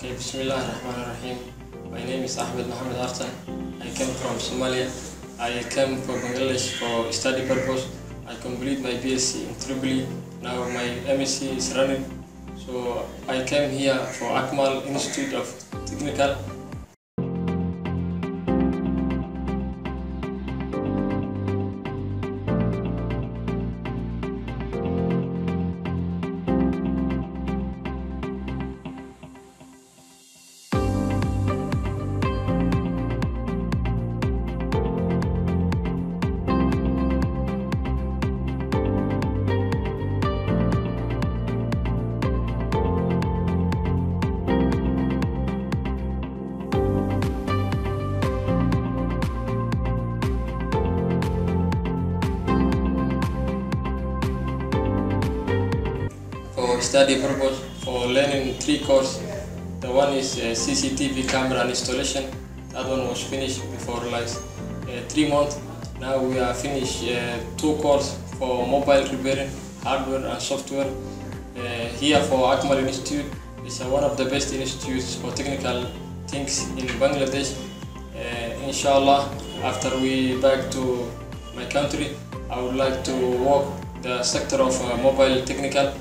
Okay, Bismillahirrahmanirrahim. My name is Ahmed Mohammed Artan. I came from Somalia. I came from Bangladesh for study purpose. I complete my BSc in Tripoli. Now my MSc is running. So I came here for AKMAL Institute of Technical. For study purpose, for learning 3 courses. The one is CCTV camera installation. That one was finished before like 3 months. Now we are finished 2 courses for mobile repairing, hardware and software. Here for AKMAL Institute, it's one of the best institutes for technical things in Bangladesh. Inshallah, after we back to my country, I would like to work the sector of mobile technical.